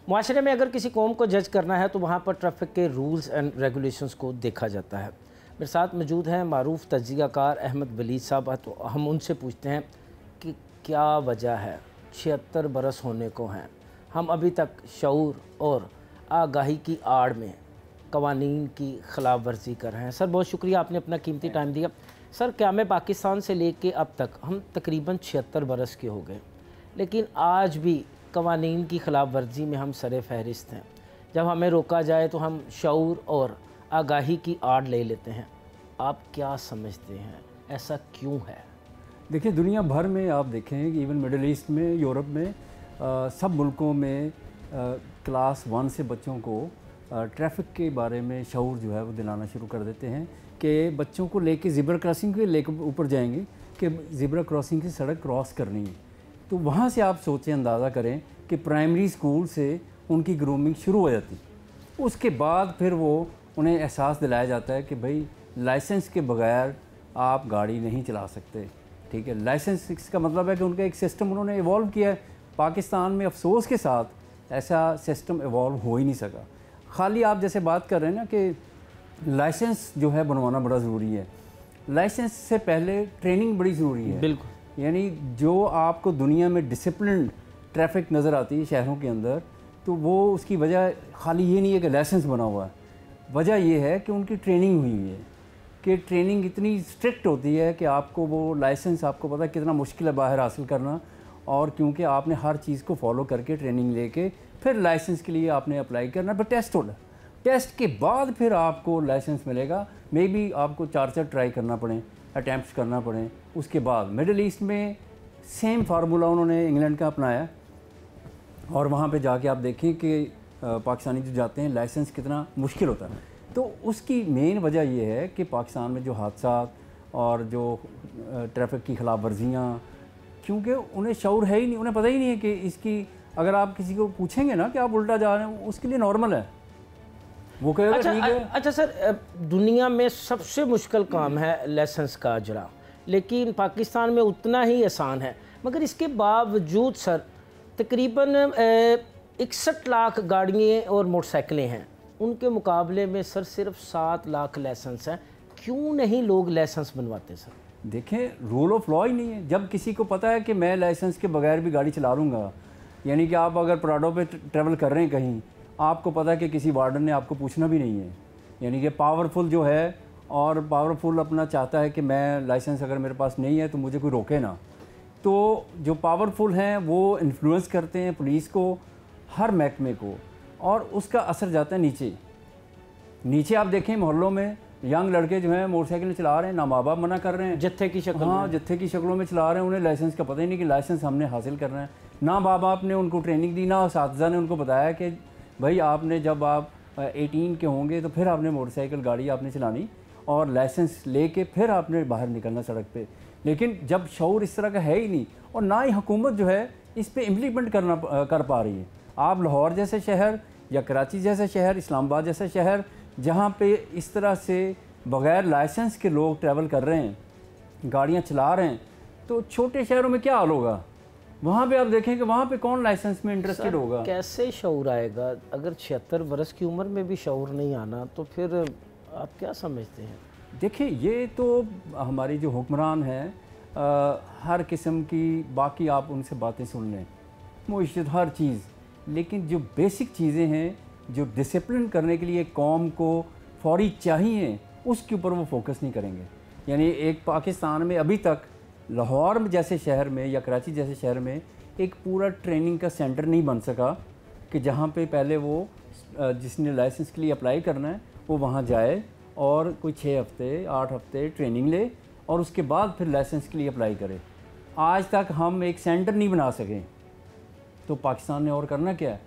معاشرے میں اگر کسی قوم کو جج کرنا ہے تو وہاں پر ٹریفک کے رولز اینڈ ریگولیشنز کو دیکھا جاتا ہے۔ میرے ساتھ موجود ہیں معروف تجزیہ کار احمد ولید صاحب، تو ہم ان سے پوچھتے ہیں کہ کیا وجہ ہے 76 برس ہونے کو ہیں، ہم ابھی تک شعور اور آگاہی کی آڑ میں قوانین کی خلاف ورزی کر رہے ہیں۔ سر بہت شکریہ، آپ نے اپنا قیمتی ٹائم دیا۔ سر قیام پاکستان سے لے کے اب تک ہم تقریباً 76 برس کے ہو گئے، لیکن آج بھی قوانین کی خلاف ورزی میں ہم سر فہرست ہیں۔ جب ہمیں روکا جائے تو ہم شعور اور آگاہی کی آڑ لے لیتے ہیں۔ آپ کیا سمجھتے ہیں، ایسا کیوں ہے؟ دیکھیں، دنیا بھر میں آپ دیکھیں کہ ایون مڈل ایسٹ میں، یورپ میں، سب ملکوں میں کلاس 1 سے بچوں کو ٹریفک کے بارے میں شعور جو ہے وہ دلانا شروع کر دیتے ہیں کہ بچوں کو لے کے زیبرا کراسنگ کے لے کے اوپر جائیں گے کہ زیبرا کراسنگ کی سڑک کراس کرنی ہے۔ تو وہاں سے آپ سوچیں، اندازہ کریں کہ پرائمری اسکول سے ان کی گرومنگ شروع ہو جاتی، اس کے بعد پھر وہ انہیں احساس دلایا جاتا ہے کہ بھائی لائسنس کے بغیر آپ گاڑی نہیں چلا سکتے، ٹھیک ہے۔ لائسنس اس کا مطلب ہے کہ ان کا ایک سسٹم انہوں نے ایوالو کیا ہے۔ پاکستان میں افسوس کے ساتھ ایسا سسٹم ایوالو ہو ہی نہیں سکا۔ خالی آپ جیسے بات کر رہے ہیں نا کہ لائسنس جو ہے بنوانا بڑا ضروری ہے، لائسنس سے پہلے ٹریننگ بڑی ضروری ہے۔ بالکل، یعنی جو آپ کو دنیا میں ڈسپلنڈ ٹریفک نظر آتی ہے شہروں کے اندر، تو وہ اس کی وجہ خالی یہ نہیں ہے کہ لائسنس بنا ہوا ہے، وجہ یہ ہے کہ ان کی ٹریننگ ہوئی ہے، کہ ٹریننگ اتنی اسٹرکٹ ہوتی ہے کہ آپ کو وہ لائسنس، آپ کو پتہ ہے کتنا مشکل ہے باہر حاصل کرنا، اور کیونکہ آپ نے ہر چیز کو فالو کر کے ٹریننگ لے کے پھر لائسنس کے لیے آپ نے اپلائی کرنا، پھر ٹیسٹ ہونا، ٹیسٹ کے بعد پھر آپ کو لائسنس ملے گا۔ مے بی آپ کو 4 ٹرائی کرنا پڑیں، اٹیمپٹس کرنا پڑیں۔ اس کے بعد مڈل ایسٹ میں سیم فارمولہ انہوں نے انگلینڈ کا اپنایا، اور وہاں پہ جا کے آپ دیکھیں کہ پاکستانی جو جاتے ہیں لائسنس کتنا مشکل ہوتا ہے۔ تو اس کی مین وجہ یہ ہے کہ پاکستان میں جو حادثات اور جو ٹریفک کی خلاف ورزیاں، کیونکہ انہیں شعور ہے ہی نہیں، انہیں پتہ ہی نہیں ہے کہ اس کی، اگر آپ کسی کو پوچھیں گے نا کہ آپ الٹا جا رہے ہیں، اس کے لیے نارمل ہے، وہ کہے گا ٹھیک ہے۔ اچھا سر، دنیا میں سب سے مشکل کام ہے لائسنس کا اجرا، لیکن پاکستان میں اتنا ہی آسان ہے، مگر اس کے باوجود سر تقریباً 61 لاکھ گاڑیاں اور موٹر سائیکلیں ہیں، ان کے مقابلے میں سر صرف 7 لاکھ لائسنس ہیں۔ کیوں نہیں لوگ لائسنس بنواتے سر؟ دیکھیں، رول آف لا ہی نہیں ہے۔ جب کسی کو پتہ ہے کہ میں لائسنس کے بغیر بھی گاڑی چلا لوں گا، یعنی کہ آپ اگر پراڈو پہ ٹریول کر رہے ہیں کہیں، آپ کو پتہ ہے کہ کسی وارڈن نے آپ کو پوچھنا بھی نہیں ہے، یعنی کہ پاورفل جو ہے، اور پاورفل اپنا چاہتا ہے کہ میں لائسنس اگر میرے پاس نہیں ہے تو مجھے کوئی روکے نا، تو جو پاورفل ہیں وہ انفلوئنس کرتے ہیں پولیس کو، ہر محکمے کو، اور اس کا اثر جاتا ہے نیچے۔ آپ دیکھیں محلوں میں ینگ لڑکے جو ہیں موٹر سائیکل چلا رہے ہیں، نہ ماں باپ منع کر رہے ہیں، جتھے کی شکل، ہاں جتھے کی شکلوں میں چلا رہے ہیں، انہیں لائسنس کا پتہ ہی نہیں کہ لائسنس ہم نے حاصل کرنا ہے، نہ ماں باپ نے ان کو ٹریننگ دی، نہ اساتذہ نے ان کو بتایا کہ بھائی آپ نے جب آپ 18 کے ہوں گے تو پھر آپ نے موٹر سائیکل گاڑی آپ نے چلانی، اور لائسنس لے کے پھر آپ نے باہر نکلنا سڑک پہ۔ لیکن جب شعور اس طرح کا ہے ہی نہیں، اور نہ ہی حکومت جو ہے اس پہ امپلیمنٹ کر پا رہی ہے۔ آپ لاہور جیسے شہر یا کراچی جیسے شہر، اسلام آباد جیسے شہر، جہاں پہ اس طرح سے بغیر لائسنس کے لوگ ٹریول کر رہے ہیں، گاڑیاں چلا رہے ہیں، تو چھوٹے شہروں میں کیا حال ہوگا؟ وہاں پہ آپ دیکھیں کہ وہاں پہ کون لائسنس میں انٹرسٹڈ ہوگا؟ کیسے شعور آئے گا؟ اگر 76 برس کی عمر میں بھی شعور نہیں آنا تو پھر آپ کیا سمجھتے ہیں؟ دیکھیں، یہ تو ہماری جو حکمران ہیں، ہر قسم کی، باقی آپ ان سے باتیں سن لیں، معیشت ہر چیز، لیکن جو بیسک چیزیں ہیں جو ڈسپلن کرنے کے لیے قوم کو فوری چاہیے، اس کے اوپر وہ فوکس نہیں کریں گے۔ یعنی ایک پاکستان میں ابھی تک لاہور جیسے شہر میں یا کراچی جیسے شہر میں ایک پورا ٹریننگ کا سینٹر نہیں بن سکا کہ جہاں پہ پہلے وہ جس نے لائسنس کے لیے اپلائی کرنا ہے وہ وہاں جائے اور کوئی 6 ہفتے 8 ہفتے ٹریننگ لے اور اس کے بعد پھر لائسنس کے لیے اپلائی کرے۔ آج تک ہم ایک سینٹر نہیں بنا سکے، تو پاکستان نے اور کرنا کیا ہے؟